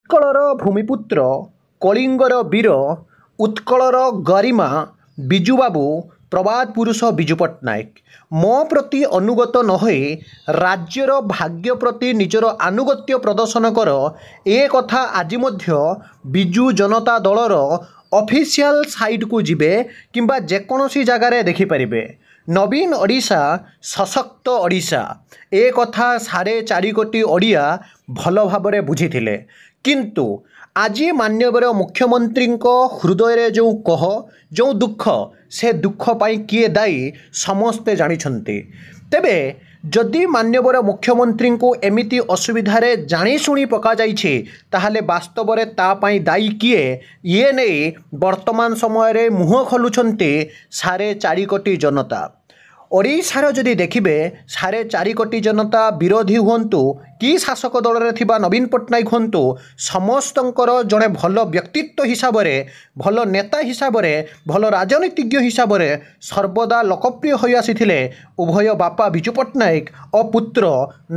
ଉତ୍କଳର ଭୂମିପୁତ୍ର କଳିଙ୍ଗର ବୀର ଉତ୍କଳର ଗରିମା ବିଜୁବାବୁ ପ୍ରବାଦ ପୁରୁଷ ବିଜୁ ପଟ୍ଟନାୟକ ମୋ ପ୍ରତି ଅନୁଗତ ନ ହୋଇ ରାଜ୍ୟର ଭାଗ୍ୟ ପ୍ରତି ନିଜର ଆନୁଗତ୍ୟ ପ୍ରଦର୍ଶନ କର। ଏ କଥା ଆଜି ମଧ୍ୟ ବିଜୁ ଜନତା ଦଳର ଅଫିସିଆଲ ସାଇଟ୍କୁ ଯିବେ କିମ୍ବା ଯେକୌଣସି ଜାଗାରେ ଦେଖିପାରିବେ। ନବୀନ ଓଡ଼ିଶା ସଶକ୍ତ ଓଡ଼ିଶା ଏ କଥା 4.5 କୋଟି ଓଡ଼ିଆ ଭଲ ଭାବରେ ବୁଝିଥିଲେ। କିନ୍ତୁ ଆଜି ମାନ୍ୟବର ମୁଖ୍ୟମନ୍ତ୍ରୀଙ୍କ ହୃଦୟରେ ଯେଉଁ କହ ଯେଉଁ ଦୁଃଖ ସେ ଦୁଃଖ ପାଇଁ କିଏ ଦାୟୀ ସମସ୍ତେ ଜାଣିଛନ୍ତି। ତେବେ ଯଦି ମାନ୍ୟବର ମୁଖ୍ୟମନ୍ତ୍ରୀଙ୍କୁ ଏମିତି ଅସୁବିଧାରେ ଜାଣିଶୁଣି ପକାଯାଇଛି ତାହେଲେ ବାସ୍ତବରେ ତା ପାଇଁ ଦାୟୀ କିଏ ଇଏ ନେଇ ବର୍ତ୍ତମାନ ସମୟରେ ମୁହଁ ଖୋଲୁଛନ୍ତି 4.5 କୋଟି ଜନତା। ଓଡ଼ିଶାର ଯଦି ଦେଖିବେ 4.5 କୋଟି ଜନତା ବିରୋଧୀ ହୁଅନ୍ତୁ କି ଶାସକ ଦଳରେ ଥିବା ନବୀନ ପଟ୍ଟନାୟକ ହୁଅନ୍ତୁ ସମସ୍ତଙ୍କର ଜଣେ ଭଲ ବ୍ୟକ୍ତିତ୍ୱ ହିସାବରେ ଭଲ ନେତା ହିସାବରେ ଭଲ ରାଜନୀତିଜ୍ଞ ହିସାବରେ ସର୍ବଦା ଲୋକପ୍ରିୟ ହୋଇ ଆସିଥିଲେ ଉଭୟ ବାପା ବିଜୁ ପଟ୍ଟନାୟକ ଓ ପୁତ୍ର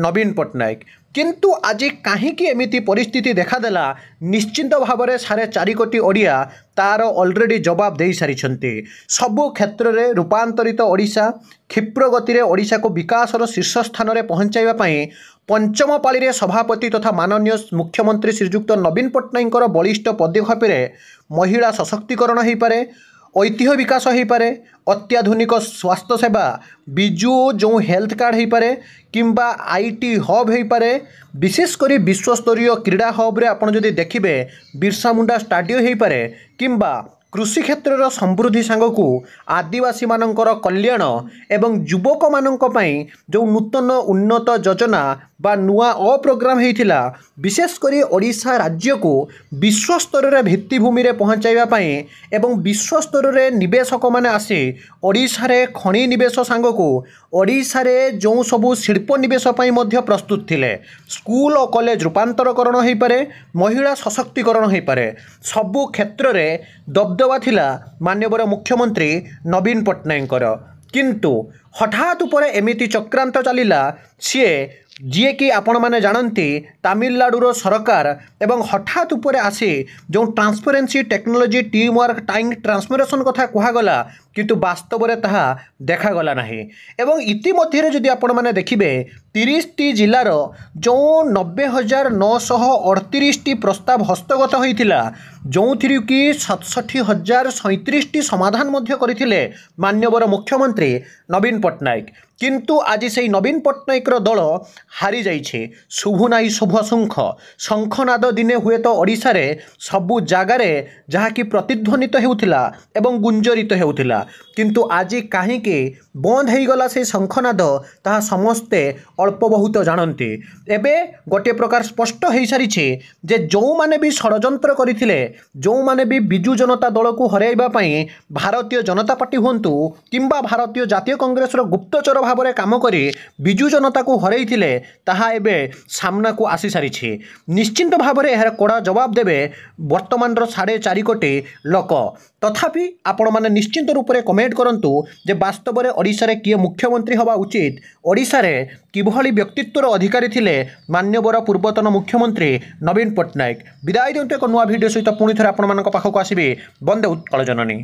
ନବୀନ ପଟ୍ଟନାୟକ। କିନ୍ତୁ ଆଜି କାହିଁକି ଏମିତି ପରିସ୍ଥିତି ଦେଖାଦେଲା ନିଶ୍ଚିତ ଭାବରେ 4.5 କୋଟି ଓଡ଼ିଆ ତାର ଅଲରେଡ଼ି ଜବାବ ଦେଇସାରିଛନ୍ତି। ସବୁ କ୍ଷେତ୍ରରେ ରୂପାନ୍ତରିତ ଓଡ଼ିଶା କ୍ଷିପ୍ର ଗତିରେ ଓଡ଼ିଶାକୁ ବିକାଶର ଶୀର୍ଷ ସ୍ଥାନରେ ପହଞ୍ଚାଇବା ପାଇଁ ପଞ୍ଚମ ପାଳିରେ ସଭାପତି ତଥା ମାନନୀୟ ମୁଖ୍ୟମନ୍ତ୍ରୀ ଶ୍ରୀଯୁକ୍ତ ନବୀନ ପଟ୍ଟନାୟକଙ୍କର ବଳିଷ୍ଠ ପଦକ୍ଷେପରେ ମହିଳା ସଶକ୍ତିକରଣ ହୋଇପାରେ ଐତିହ୍ୟ ବିକାଶ ହୋଇପାରେ ଅତ୍ୟାଧୁନିକ ସ୍ୱାସ୍ଥ୍ୟ ସେବା ବିଜୁ ଯେଉଁ ହେଲ୍ଥ କାର୍ଡ଼ ହୋଇପାରେ କିମ୍ବା ଆଇଟି ହବ୍ ହୋଇପାରେ ବିଶେଷ କରି ବିଶ୍ୱସ୍ତରୀୟ କ୍ରୀଡ଼ା ହବ୍ରେ ଆପଣ ଯଦି ଦେଖିବେ ବିର୍ସା ମୁଣ୍ଡା ଷ୍ଟାଡିୟମ ହୋଇପାରେ କିମ୍ବା କୃଷି କ୍ଷେତ୍ରର ସମୃଦ୍ଧି ସାଙ୍ଗକୁ ଆଦିବାସୀମାନଙ୍କର କଲ୍ୟାଣ ଏବଂ ଯୁବକମାନଙ୍କ ପାଇଁ ଯେଉଁ ନୂତନ ଉନ୍ନତ ଯୋଜନା ବା ନୂଆ ପ୍ରୋଗ୍ରାମ ହେଇଥିଲା ବିଶେଷ କରି ଓଡ଼ିଶା ରାଜ୍ୟକୁ ବିଶ୍ୱସ୍ତରରେ ଭିତ୍ତିଭୂମିରେ ପହଞ୍ଚାଇବା ପାଇଁ ଏବଂ ବିଶ୍ୱସ୍ତରରେ ନିବେଶକମାନେ ଆସି ଓଡ଼ିଶାରେ ଖଣି ନିବେଶ ସାଙ୍ଗକୁ ଓଡ଼ିଶାରେ ଯେଉଁ ସବୁ ଶିଳ୍ପ ନିବେଶ ପାଇଁ ମଧ୍ୟ ପ୍ରସ୍ତୁତ ଥିଲେ ସ୍କୁଲ ଓ କଲେଜ ରୂପାନ୍ତରକରଣ ହୋଇପାରେ ମହିଳା ସଶକ୍ତିକରଣ ହୋଇପାରେ ସବୁ କ୍ଷେତ୍ରରେ ଦବଦବା ଥିଲା ମାନ୍ୟବର ମୁଖ୍ୟମନ୍ତ୍ରୀ ନବୀନ ପଟ୍ଟନାୟକଙ୍କର। କିନ୍ତୁ ହଠାତ୍ ଉପରେ ଏମିତି ଚକ୍ରାନ୍ତ ଚାଲିଲା ସିଏ ଯିଏକି ଆପଣମାନେ ଜାଣନ୍ତି ତାମିଲନାଡୁର ସରକାର ଏବଂ ହଠାତ୍ ଉପରେ ଆସି ଯେଉଁ transparency technology team work time transformation କଥା କୁହାଗଲା କିନ୍ତୁ ବାସ୍ତବରେ ତାହା ଦେଖାଗଲା ନାହିଁ। ଏବଂ ଇତିମଧ୍ୟରେ ଯଦି ଆପଣମାନେ ଦେଖିବେ 30ଟି ଜିଲ୍ଲାର ଯେଉଁ 90,938ଟି ପ୍ରସ୍ତାବ ହସ୍ତଗତ ହୋଇଥିଲା ଯେଉଁଥିରୁ କି 67,037ଟି ସମାଧାନ ମଧ୍ୟ କରିଥିଲେ ମାନ୍ୟବର ମୁଖ୍ୟମନ୍ତ୍ରୀ ନବୀନ ପଟ୍ଟନାୟକ। କିନ୍ତୁ ଆଜି ସେହି ନବୀନ ପଟ୍ଟନାୟକର ଦଳ ହାରିଯାଇଛି। ଶୁଭୁ ନାହିଁ ଶୁଭ ଶଙ୍ଖନାଦ ଦିନେ ହୁଏତ ଓଡ଼ିଶାରେ ସବୁ ଜାଗାରେ ଯାହାକି ପ୍ରତିଧ୍ୱନିତ ହେଉଥିଲା ଏବଂ ଗୁଞ୍ଜରିତ ହେଉଥିଲା କିନ୍ତୁ ଆଜି କାହିଁକି ବନ୍ଦ ହୋଇଗଲା ସେହି ଶଙ୍ଖନାଦ ତାହା ସମସ୍ତେ ଅଳ୍ପ ବହୁତ ଜାଣନ୍ତି। ଏବେ ଗୋଟିଏ ପ୍ରକାର ସ୍ପଷ୍ଟ ହୋଇସାରିଛି ଯେ ଯେଉଁମାନେ ବି ଷଡ଼ଯନ୍ତ୍ର କରିଥିଲେ ଯେଉଁମାନେ ବି ବିଜୁ ଜନତା ଦଳକୁ ହରାଇବା ପାଇଁ ଭାରତୀୟ ଜନତା ପାର୍ଟି ହୁଅନ୍ତୁ କିମ୍ବା ଭାରତୀୟ ଜାତୀୟ କଂଗ୍ରେସର ଗୁପ୍ତଚର ଭାବରେ କାମ କରି ବିଜୁ ଜନତାକୁ ହରାଇଥିଲେ ତାହା ଏବେ ସାମ୍ନାକୁ ଆସିସାରିଛି। ନିଶ୍ଚିତ ଭାବରେ ଏହାର କଡ଼ା ଜବାବ ଦେବେ ବର୍ତ୍ତମାନର 4.5 କୋଟି ଲୋକ। ତଥାପି ଆପଣମାନେ ନିଶ୍ଚିତ ରୂପରେ କମେଣ୍ଟ କରନ୍ତୁ ଯେ ବାସ୍ତବରେ ଓଡ଼ିଶାରେ କିଏ ମୁଖ୍ୟମନ୍ତ୍ରୀ ହେବା ଉଚିତ ଓଡ଼ିଶାରେ କିଭଳି ବ୍ୟକ୍ତିତ୍ୱର ଅଧିକାରୀ ଥିଲେ ମାନ୍ୟବର ପୂର୍ବତନ ମୁଖ୍ୟମନ୍ତ୍ରୀ ନବୀନ ପଟ୍ଟନାୟକ। ବିଦାୟ ଦିଅନ୍ତୁ ଏକ ନୂଆ ଭିଡ଼ିଓ ସହିତ ପୁଣି ଥରେ ଆପଣମାନଙ୍କ ପାଖକୁ ଆସିବି। ବନ୍ଦେ ଉତ୍କଳ ଜନନୀ।